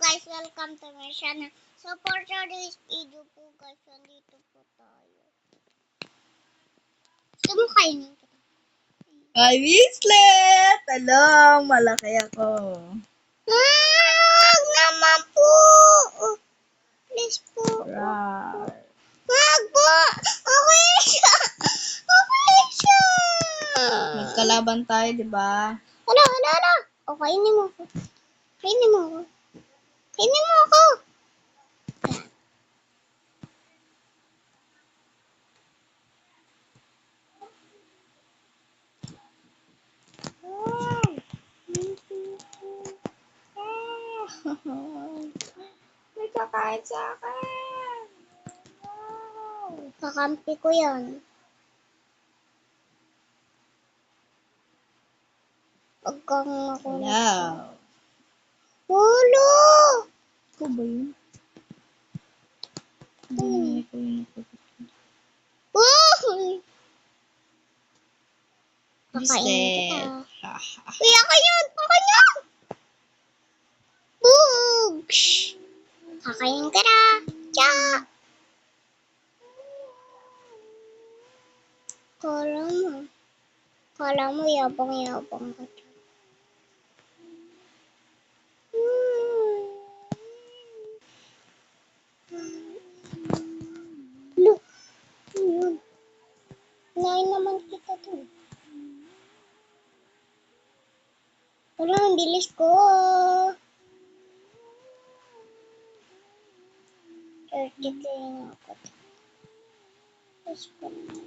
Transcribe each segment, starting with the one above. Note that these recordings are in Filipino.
guys, welcome to my channel. So for today's video po guys, nandito po tayo. Sumukainin kita. Hi, Wislet! Alam, malaki ako. Wag naman po! Please po. Rar. Wag po! Okay siya! Okay siya! Magkalaban tayo, di ba? Hala! O, kainin mo ako. Kainin mo ako. Kainin mo ako! May kakain sa akin. Kakampi ko yan. Huwag kang makulit. Hello. Hulo! Ako ba yun? Hindi ko yun. Uy! Kakainin kita. Uy, akin yun! Akin yun! Bugs! Kakainin ka na. Tsa! Kala mo yabang-yabang ka. Look! Yun. Kinain naman kita to. Wala, ang bilis ko. 30k na ako. Tapos ko naman.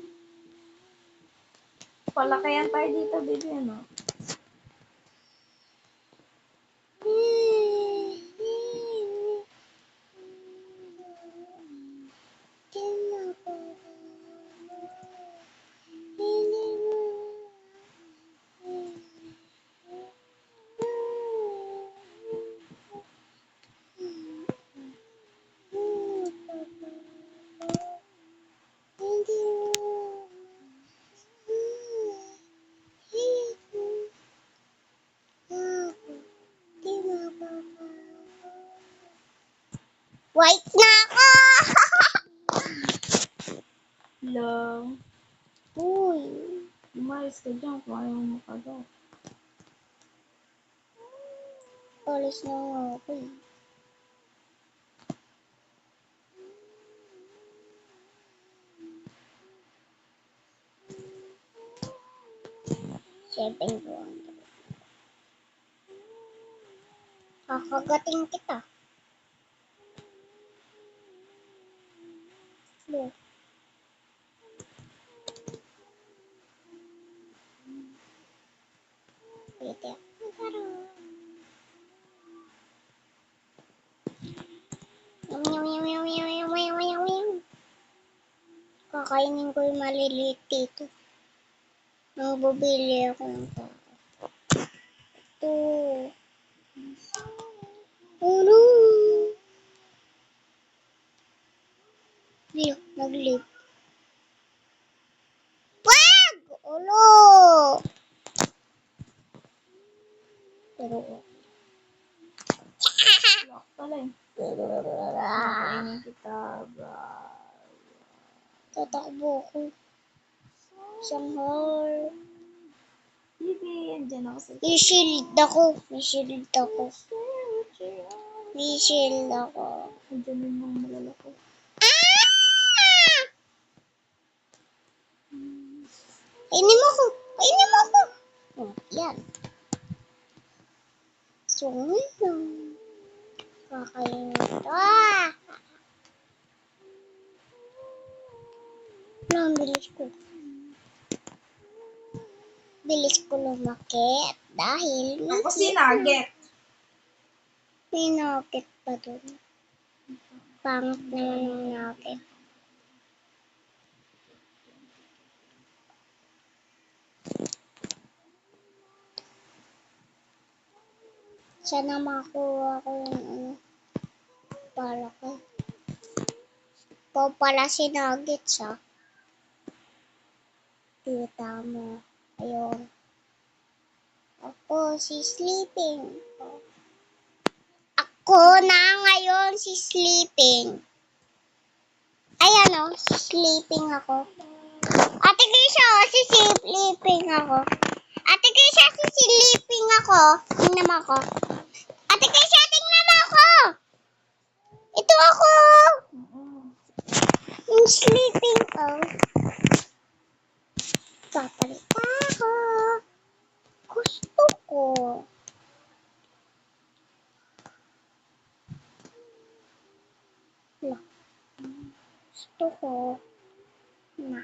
Palakayan tayo dito, baby, ano? White na ako! Hello. Uy. Umayos ka dyan kung ayaw mo makagat. Alis na nga ako eh. Seven buwan. Kakagating kita. Look. Pwede ako magkaroon. Yum. Kakainin ko yung maliliit dito. Nang bubili ako ng tao. Ito. Ulo. Nag-leap. Wag! Ulo! Pero Lock pala eh. Nakainin kita, bro. tatakbo ko. Isang heart. Baby, andyan ako sa May shield ako. Andyan yung mga malalaki. Kainin mo ako. Oh, yan. Sungay lang. Kakainin ito. Ang bilis ko. Bilis ko lumakit dahil Ako si Nugget. may nugget pa dun. Pangit naman ng nugget. Sana makuha ko yung para ko. Ikaw pala si Nuggets ha. Kita mo. Ayun. Ako si Sleeping. Ako ako na ngayon si sleeping. Ayan o, sleeping ako. Ate Kisha, si sleeping ako. Ate Kisha, si sleeping ako. Tingnan mo ako. Ate Kisha, tingnan mo ako. Ito ako. Yung sleeping ko. Papalit ako. Gusto ko. Wala. Gusto ko na.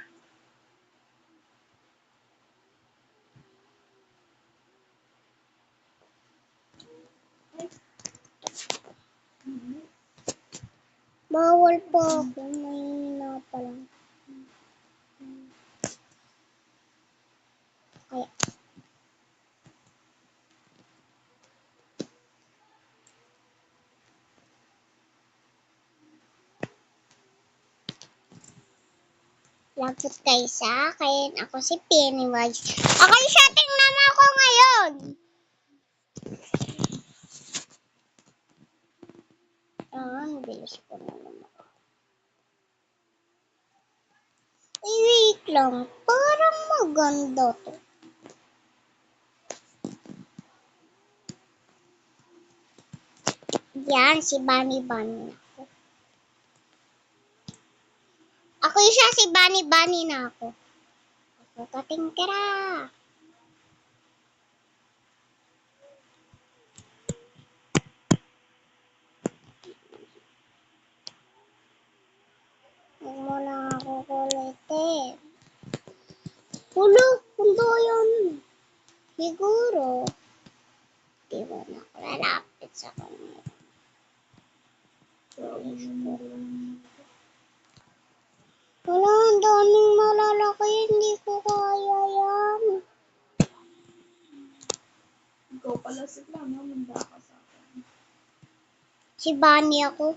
Bawal po ako. Mahina pa lang. Kaya. Lagot kayo sa akin. Ako si Pennywise. Ako yung setting mama ko ngayon. Bilis ko na naman. Wait lang. Parang maganda to. Yan, si Bunny Bunny. Ako yung siya, si Bunny Bunny na ako. Ako katingkara. Huwag mo lang ako kulitin. Hulo, kundo yun. Siguro. Di ba na ako lalapit sa kanya. Wala, ang daming malalaki. Hindi ko kaya yan. Ikaw pala sila, no? Manda ka sa akin. Si Bunny ako.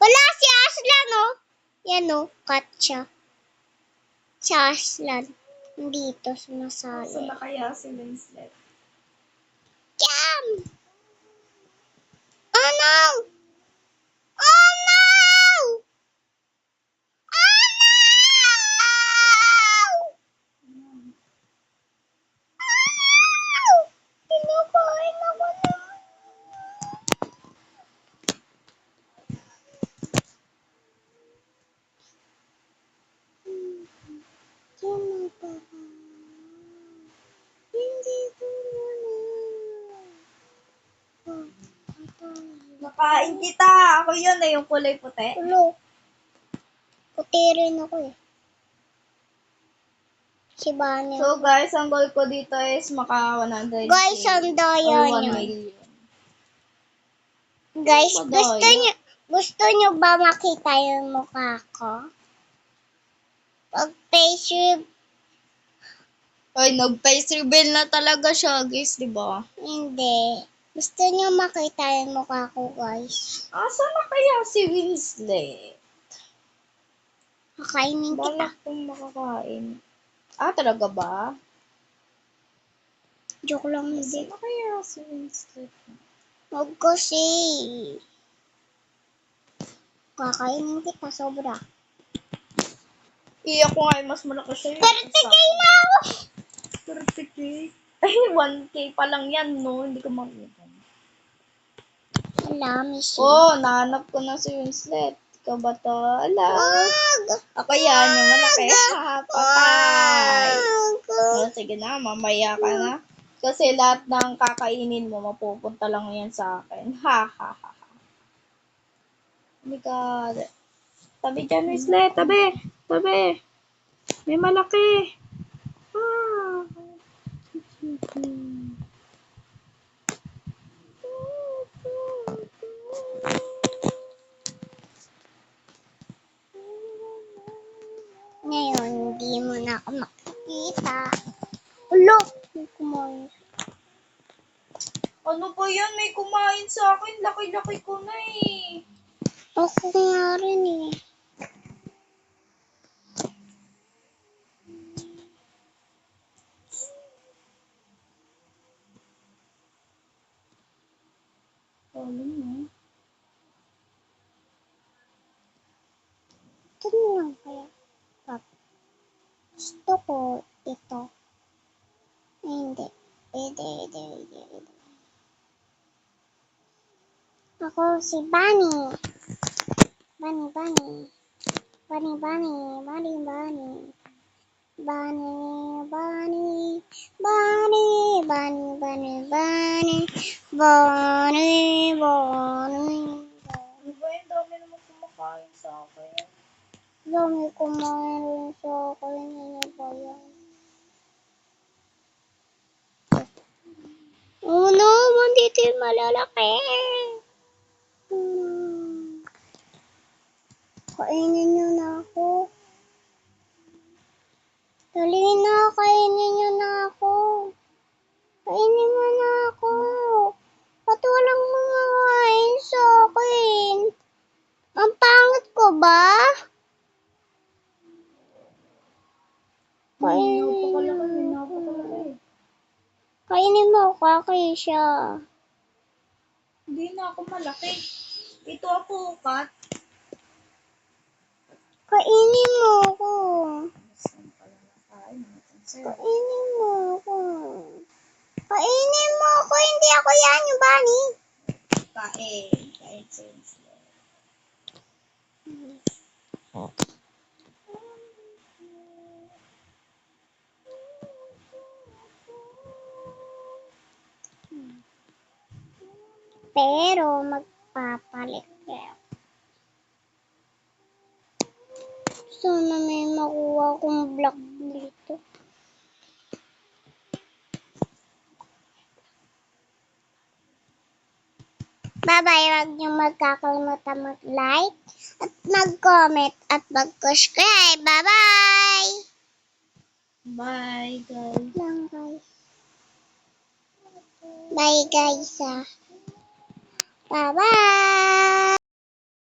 Wala, si Aslan, oh. Yan, oh. Cut siya. Si Aslan. Dito, sumasali. Saan na kaya si Winslet? Jam! Oh, no! Oh, no! Oh, no! Oh, pinakain ako na. Hindi ko Nakain kita! Ako yun na yung kulay puti. Ulo. Puti rin ako eh. Si Bunny. So guys, ang goal ko dito is maka 100k. Guys, ang daya or 1 niyo. million. Guys, Madaya. gusto nyo ba makita yung mukha ko? Pag face Ay, nag-face reveal na talaga siya, guys, di ba? hindi. Gusto nyo makita yung mukha ko, guys? Asa na kaya si Winslet? Kakainin kita. Balak kong makakain. Talaga ba? Joke lang, Asa hindi. na kaya si Winslet? Huwag kasi. Kakainin kita, sobra. Ako nga ay mas malaki sa'yo. 30k na ako! 30k? Ay, 1k pa lang yan, no? Hindi ko makita. Wala, Missy. Nahanap ko na si Winslet. Ikaw ba to? Ala. Wag! Ako yan, yung malaki. Patay. Wag! Sige na, mamaya ka na. Kasi lahat ng kakainin mo, mapupunta lang yan sa akin. Ha, ha, ha, ha. Oh my God. Tabi dyan, Winslet. Tabi. Tabi. May malaki. Ngayon, hindi mo na ako makikita. Ulo! May kumain. Ano ba yan? May kumain sa akin. Laki-laki ko na eh. Ako nga rin eh. Lalim mo. Ito na lang kaya. Gusto ko ito. Ay, hindi. Hindi. Ako si Bunny. Bunny. Bunny. Bunny. Ano ba yung dami naman kumakain sa akin? Dami kumain rin sa akin. Ano ba yan? Oh no, mandito yung malalaki. Kainin niyo na ako. Dali na, kainin niyo na ako. Kainin mo na ako. Ba't walang kumakain sa akin? Ang pangit ko ba? Napakalaki. Kainin mo ako, Keisha. Hindi na ako malaki. Ito ako, Kat. Kainin mo ako. Saan pala nakain natin, sir? Kainin mo ako. Kainin mo ako. Hindi ako yan, yung bunny. Kain, sir. Pero magpapalit kayo. Sana may makuha akong block dito. Bye-bye. Huwag niyo magkakalimutan mag-like at mag-comment at mag-subscribe. Bye-bye! Bye, guys. Lang, guys. Bye, guys. Bye-bye!